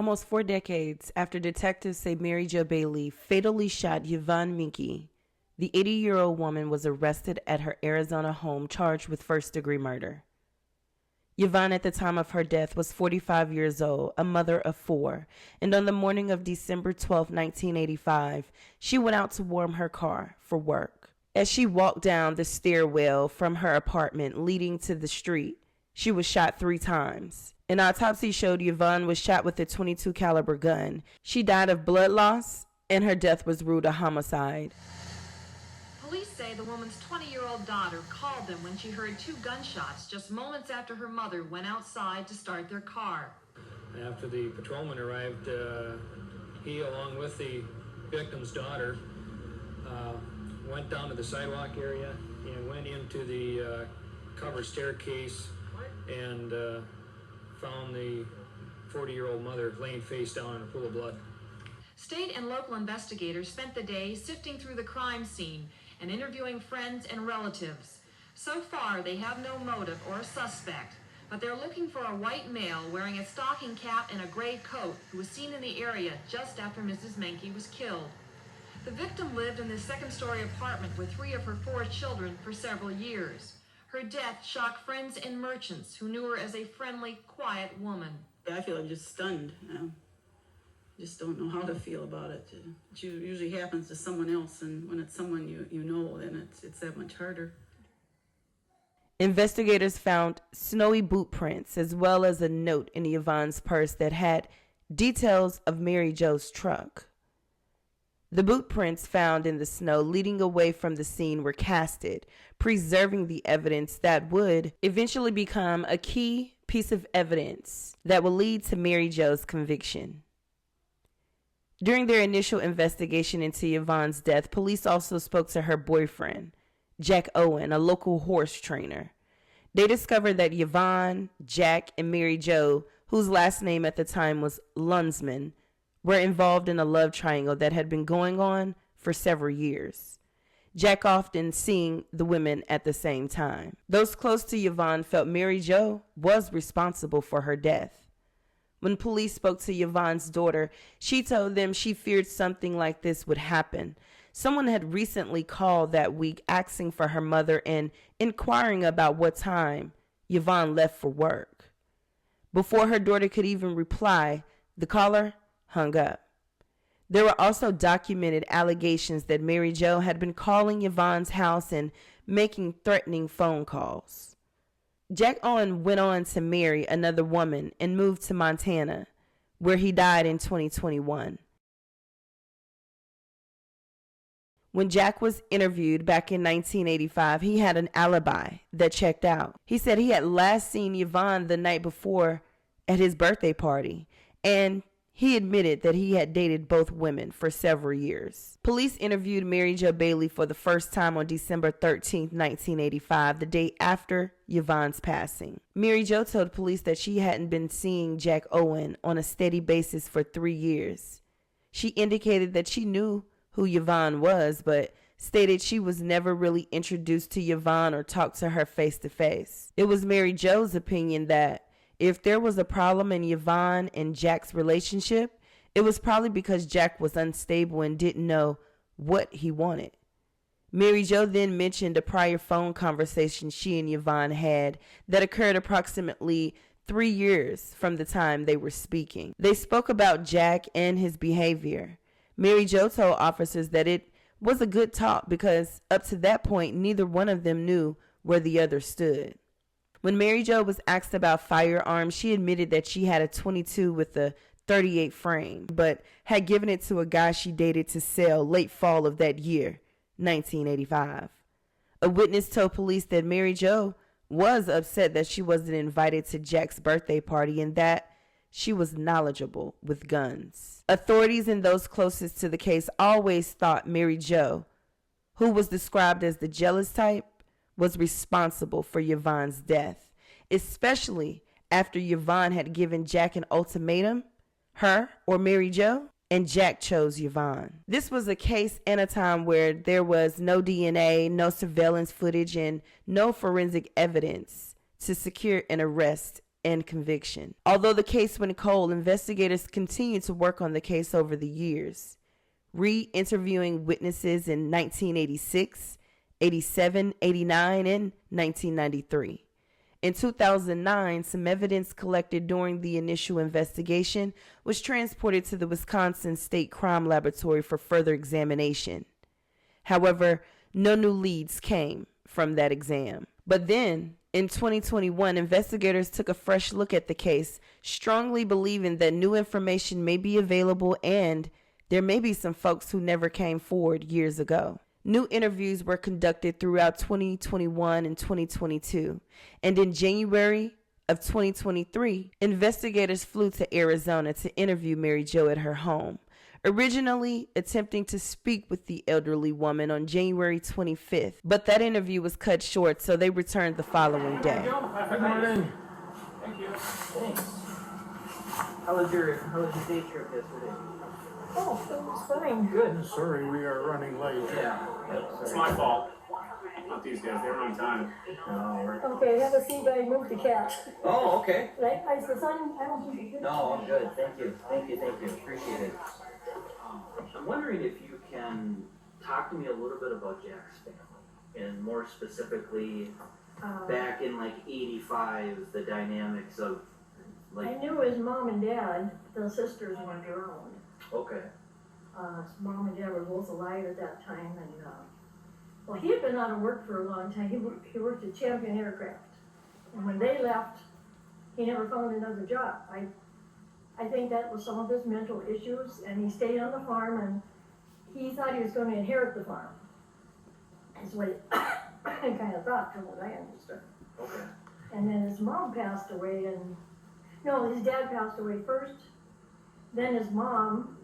almost 4 decades after detectives say Mary Jo Bailey fatally shot Yvonne Menke, the 80-year-old woman was arrested at her Arizona home charged with first-degree murder. Yvonne, at the time of her death, was 45 years old, a mother of 4, and on the morning of December 12, 1985, she went out to warm her car for work. As she walked down the stairwell from her apartment leading to the street, she was shot 3 times. An autopsy showed Yvonne was shot with a .22 caliber gun. She died of blood loss, and her death was ruled a homicide. Police say the woman's 20-year-old daughter called them when she heard 2 gunshots just moments after her mother went outside to start their car. After the patrolman arrived, he, along with the victim's daughter, went down to the sidewalk area and went into the covered staircase and found the 40-year-old mother laying face down in a pool of blood. State and local investigators spent the day sifting through the crime scene and interviewing friends and relatives. So far, they have no motive or suspect, but they're looking for a white male wearing a stocking cap and a gray coat who was seen in the area just after Mrs. Menke was killed. The victim lived in the second-story apartment with 3 of her 4 children for several years. Her death shocked friends and merchants who knew her as a friendly, quiet woman. I feel I'm just stunned. Just don't know how to feel about it. It usually happens to someone else, and when it's someone you know, then it's that much harder. Investigators found snowy boot prints as well as a note in Yvonne's purse that had details of Mary Jo's truck. The boot prints found in the snow leading away from the scene were casted, preserving the evidence that would eventually become a key piece of evidence that will lead to Mary Jo's conviction. During their initial investigation into Yvonne's death, police also spoke to her boyfriend, Jack Owen, a local horse trainer. They discovered that Yvonne, Jack, and Mary Jo, whose last name at the time was Lunsman, were involved in a love triangle that had been going on for several years. Jack often seeing the women at the same time. Those close to Yvonne felt Mary Jo was responsible for her death. When police spoke to Yvonne's daughter, she told them she feared something like this would happen. Someone had recently called that week asking for her mother and inquiring about what time Yvonne left for work. Before her daughter could even reply, the caller hung up. There were also documented allegations that Mary Jo had been calling Yvonne's house and making threatening phone calls. Jack Owen went on to marry another woman and moved to Montana, where he died in 2021. When Jack was interviewed back in 1985, he had an alibi that checked out. He said he had last seen Yvonne the night before at his birthday party, and he admitted that he had dated both women for several years. Police interviewed Mary Jo Bailey for the first time on December 13, 1985, the day after Yvonne's passing. Mary Jo told police that she hadn't been seeing Jack Owen on a steady basis for 3 years. She indicated that she knew who Yvonne was, but stated she was never really introduced to Yvonne or talked to her face to face. It was Mary Jo's opinion that if there was a problem in Yvonne and Jack's relationship, it was probably because Jack was unstable and didn't know what he wanted. Mary Jo then mentioned a prior phone conversation she and Yvonne had that occurred approximately 3 years from the time they were speaking. They spoke about Jack and his behavior. Mary Jo told officers that it was a good talk because up to that point, neither one of them knew where the other stood. When Mary Jo was asked about firearms, she admitted that she had a .22 with a .38 frame, but had given it to a guy she dated to sell late fall of that year, 1985. A witness told police that Mary Jo was upset that she wasn't invited to Jack's birthday party and that she was knowledgeable with guns. Authorities and those closest to the case always thought Mary Jo, who was described as the jealous type, was responsible for Yvonne's death, especially after Yvonne had given Jack an ultimatum, her or Mary Jo, and Jack chose Yvonne. This was a case and a time where there was no DNA, no surveillance footage, and no forensic evidence to secure an arrest and conviction. Although the case went cold, investigators continued to work on the case over the years, re-interviewing witnesses in 1986, 87, 89, and 1993. In 2009, some evidence collected during the initial investigation was transported to the Wisconsin State Crime Laboratory for further examination. However, no new leads came from that exam. But then, in 2021, investigators took a fresh look at the case, strongly believing that new information may be available and there may be some folks who never came forward years ago. New interviews were conducted throughout 2021 and 2022, and in January of 2023, investigators flew to Arizona to interview Mary Jo at her home, originally attempting to speak with the elderly woman on January 25th, but that interview was cut short, so they returned the following day. Good morning. Thank you. Thanks. How was your day trip yesterday? Oh, it was fine. Good. Sorry, we are running late. Yeah. It's my fault. Not these guys, they were on time. Okay, have a seat while I move the cat. Oh, okay. Right, is the sun, I don't think it's good. No, I'm good. Thank you. Appreciate it. I'm wondering if you can talk to me a little bit about Jack's family, and more specifically, back in like '85, the dynamics of like. I knew his mom and dad, the sisters weren't around. Okay. His mom and dad were both alive at that time, and well, he had been out of work for a long time. He worked at Champion Aircraft, and when they left, he never found another job. I think that was some of his mental issues, and he stayed on the farm, and he thought he was going to inherit the farm. That's what he kind of thought, from what I understood. Okay. And then his mom passed away, his dad passed away first, then his mom,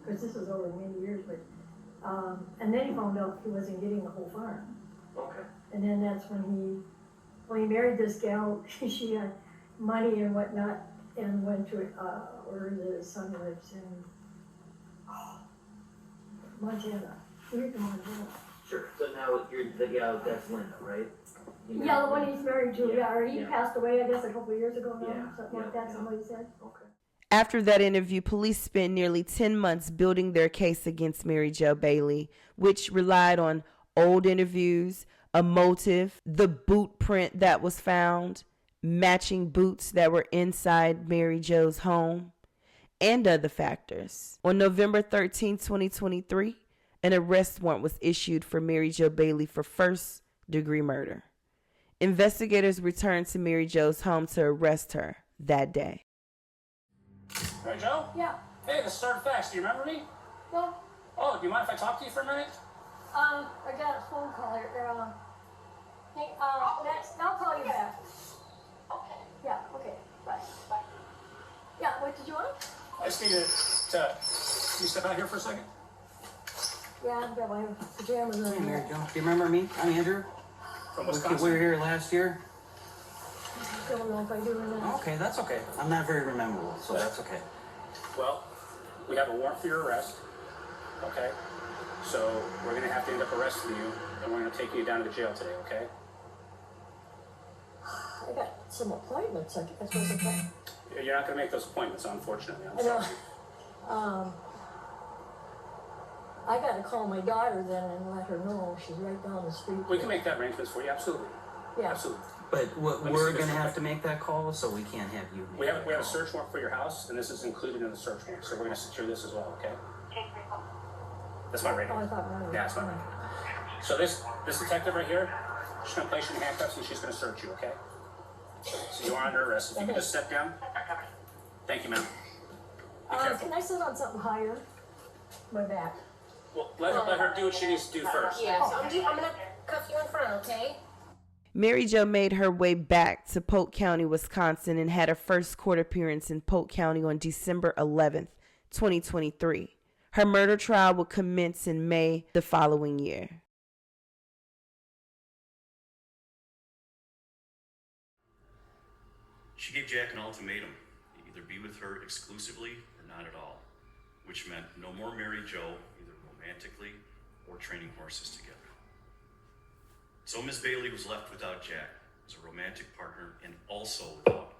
because this was over many years, but, and then he found out he wasn't getting the whole farm. Okay. And then that's when he married this gal, she had money and whatnot, and went to, where the son lives in, Montana. He lived in Montana. Sure. So now you're the gal, that's Linda, right? Yeah, the one he's married to, or he Yeah. passed away, I guess, a couple of years ago now, Yeah, something like that, somebody said. Okay. After that interview, police spent nearly 10 months building their case against Mary Jo Bailey, which relied on old interviews, a motive, the boot print that was found, matching boots that were inside Mary Jo's home, and other factors. On November 13, 2023, an arrest warrant was issued for Mary Jo Bailey for first-degree murder. Investigators returned to Mary Jo's home to arrest her that day. Hey, Joe? Yeah, Hey, this is Sergeant Fax. Do you remember me? well, Oh, do you mind if I talk to you for a minute? I got a phone call here, hey, Max, I'll call you back. Yeah, okay, bye. Yeah, what did you want? I just needed to you step out here for a second? Yeah, I've got my pajamas on. Hey, Mary Jo. Do you remember me? I'm Andrew. From We Wisconsin. were here last year. Don't know if I do or not. Okay, that's okay. I'm not very memorable, so that's okay. Well, we have a warrant for your arrest. Okay? So we're going to have to end up arresting you, and we're going to take you down to the jail today, okay? I got some appointments, I guess, was it? You're not going to make those appointments, unfortunately. I'm I know. sorry. I gotta call my daughter then and let her know she's right down the street. We can make that arrangements for you, absolutely. Yeah. Absolutely. But Let me we're see this gonna real have quick. to make that call, so we can't have you. We make have that a call. search warrant for your house, and this is included in the search warrant, so we're going to secure this as well, okay? That's my Oh, I radio. thought mine was. Yeah, it's my radio. So this detective right here, she's going to place you in handcuffs and she's going to search you, okay? So you are under arrest. If you can just step down. Thank you, ma'am. Be careful. Can I sit on something higher? My back. Well, let her do what she needs to do first. Yes, I'm gonna cuff you in front, okay? Mary Jo made her way back to Polk County, Wisconsin, and had her first court appearance in Polk County on December 11th, 2023. Her murder trial would commence in May the following year. She gave Jack an ultimatum, either be with her exclusively or not at all, which meant no more Mary Jo, either romantically or training horses together. So Miss Bailey was left without Jack as a romantic partner and also without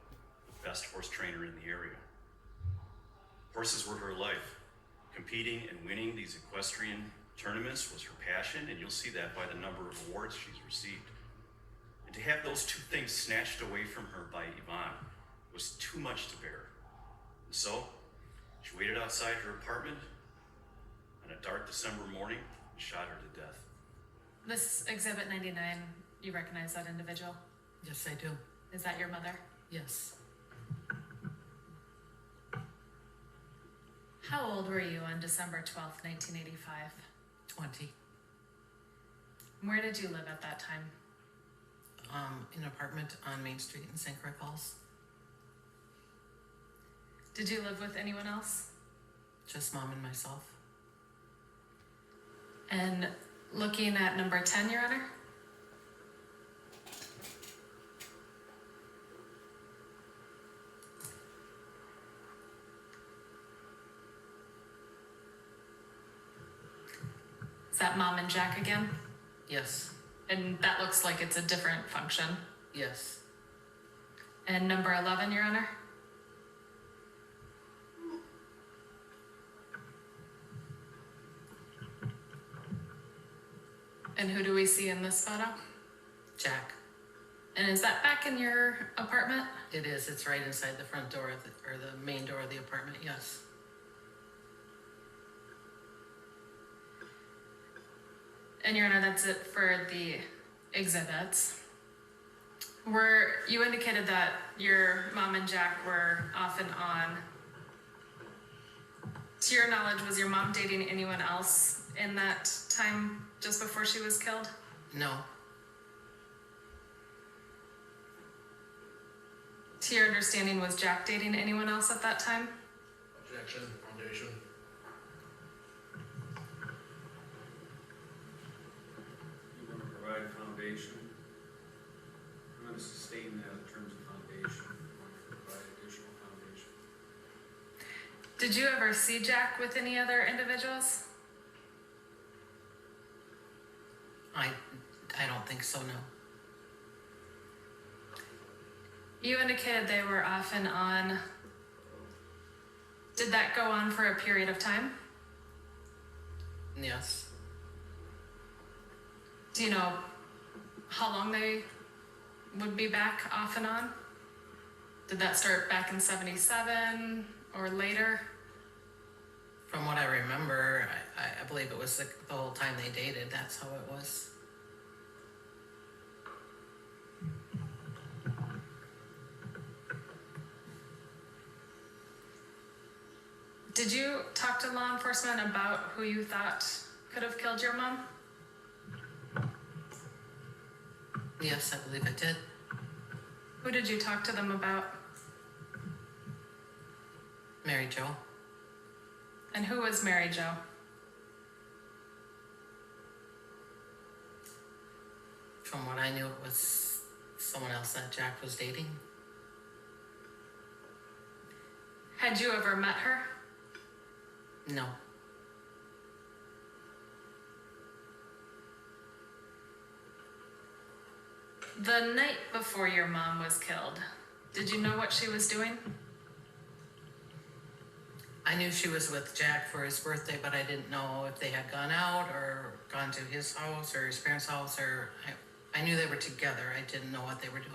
best horse trainer in the area. Horses were her life. Competing and winning these equestrian tournaments was her passion, and you'll see that by the number of awards she's received. And to have those two things snatched away from her by Yvonne was too much to bear. And so, she waited outside her apartment on a dark December morning and shot her to death. This Exhibit 99, you recognize that individual? Yes, I do. Is that your mother? Yes. How old were you on December 12th, 1985? 20. Where did you live at that time? In an apartment on Main Street in St. Croix Falls. Did you live with anyone else? Just Mom and myself. And looking at number 10, Your Honor? Is that Mom and Jack again? Yes. And that looks like it's a different function. Yes. And number 11, Your Honor? And who do we see in this photo? Jack. And is that back in your apartment? It is. It's right inside the front door of the main door of the apartment. Yes. And Your Honor, that's it for the exhibits. You indicated that your mom and Jack were off and on. To your knowledge, was your mom dating anyone else in that time just before she was killed? No. To your understanding, was Jack dating anyone else at that time? Objection, foundation. You want to provide foundation? I'm going to sustain that in terms of foundation. You want to provide additional foundation. Did you ever see Jack with any other individuals? I don't think so, no. You indicated they were off and on. Did that go on for a period of time? Yes. Do you know how long they would be back off and on? Did that start back in 77 or later? From what I remember, I believe it was the whole time they dated. That's how it was. Did you talk to law enforcement about who you thought could have killed your mom? Yes, I believe I did. Who did you talk to them about? Mary Jo. And who was Mary Jo? From what I knew, it was someone else that Jack was dating. Had you ever met her? No. The night before your mom was killed, did you know what she was doing? I knew she was with Jack for his birthday, but I didn't know if they had gone out or gone to his house or his parents' house, or I knew they were together. I didn't know what they were doing.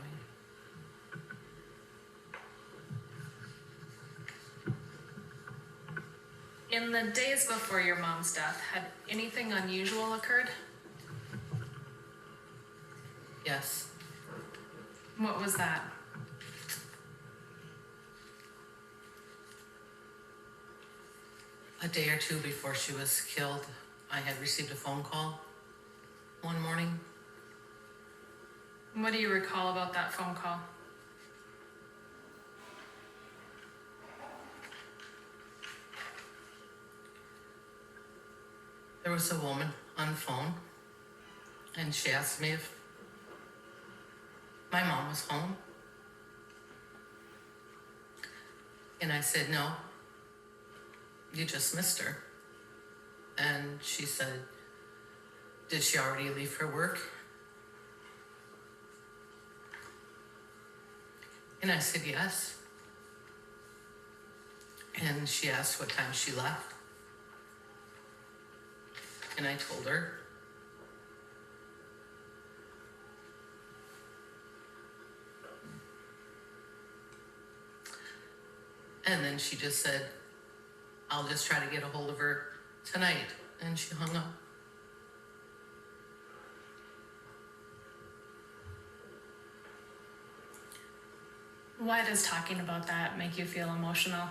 In the days before your mom's death, had anything unusual occurred? Yes. What was that? A day or two before she was killed, I had received a phone call one morning. What do you recall about that phone call? There was a woman on the phone, and she asked me if my mom was home. And I said, no, you just missed her. And she said, did she already leave for work? And I said, yes. And she asked what time she left. And I told her. And then she just said, I'll just try to get a hold of her tonight. And she hung up. Why does talking about that make you feel emotional?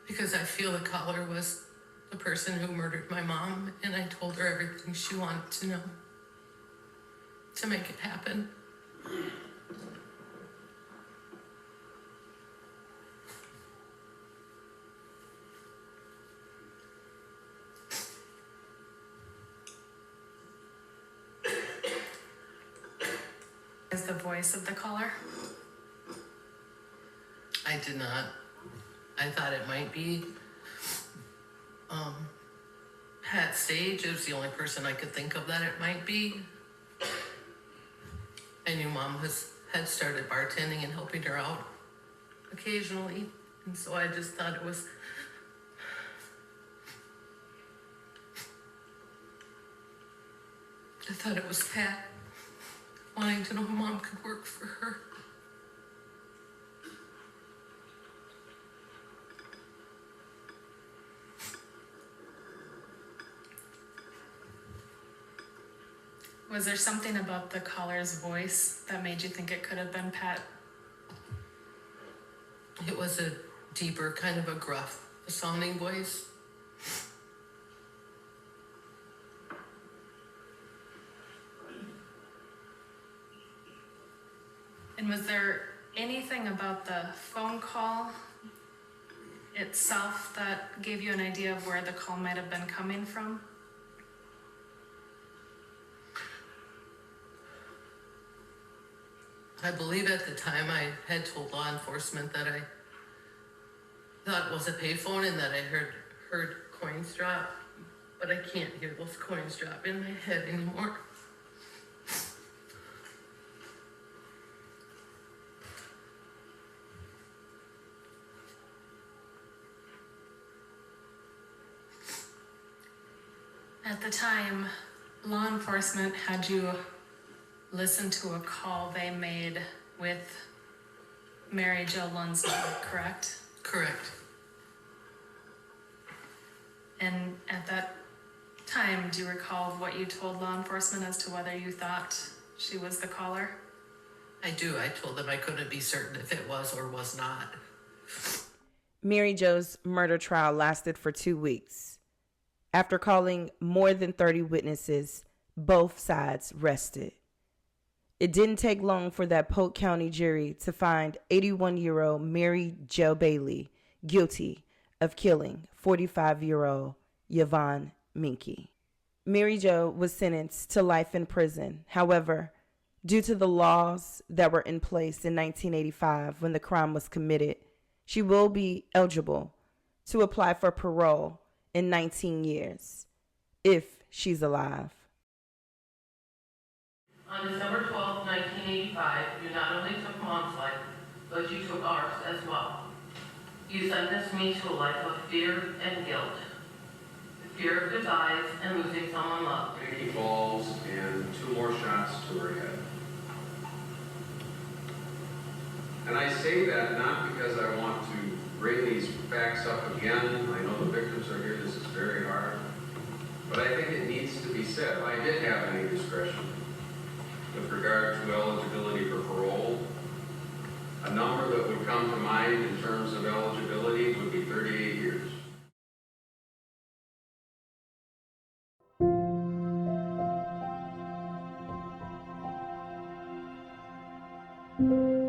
Because I feel the caller was the person who murdered my mom, and I told her everything she wanted to know to make it happen. Is the voice of the caller? I did not. I thought it might be Pat Sage. It was the only person I could think of that it might be. I knew Mom had started bartending and helping her out occasionally, and so I just thought it was. I thought it was Pat wanting to know how Mom could work for her. Was there something about the caller's voice that made you think it could have been Pat? It was a deeper, kind of a gruff sounding voice. And was there anything about the phone call itself that gave you an idea of where the call might have been coming from? I believe at the time I had told law enforcement that I thought it was a payphone and that I heard coins drop, but I can't hear those coins drop in my head anymore. At the time, law enforcement had you listen to a call they made with Mary Jo Lunsden, correct? Correct. And at that time, do you recall what you told law enforcement as to whether you thought she was the caller? I do. I told them I couldn't be certain if it was or was not. Mary Jo's murder trial lasted for 2 weeks. After calling more than 30 witnesses, both sides rested. It didn't take long for that Polk County jury to find 81-year-old Mary Jo Bailey guilty of killing 45-year-old Yvonne Menke. Mary Jo was sentenced to life in prison. However, due to the laws that were in place in 1985 when the crime was committed, she will be eligible to apply for parole in 19 years, if she's alive. On December 12, 1985, you not only took Mom's life, but you took ours as well. You sentenced me to a life of fear and guilt. The fear of goodbyes and losing someone loved. 80 balls and 2 more shots to her head. And I say that not because I want to bring these facts up again. I know the victims are here, this is very hard. But I think it needs to be said. If I did have any discretion with regard to eligibility for parole, a number that would come to mind in terms of eligibility would be 38 years. Thank you.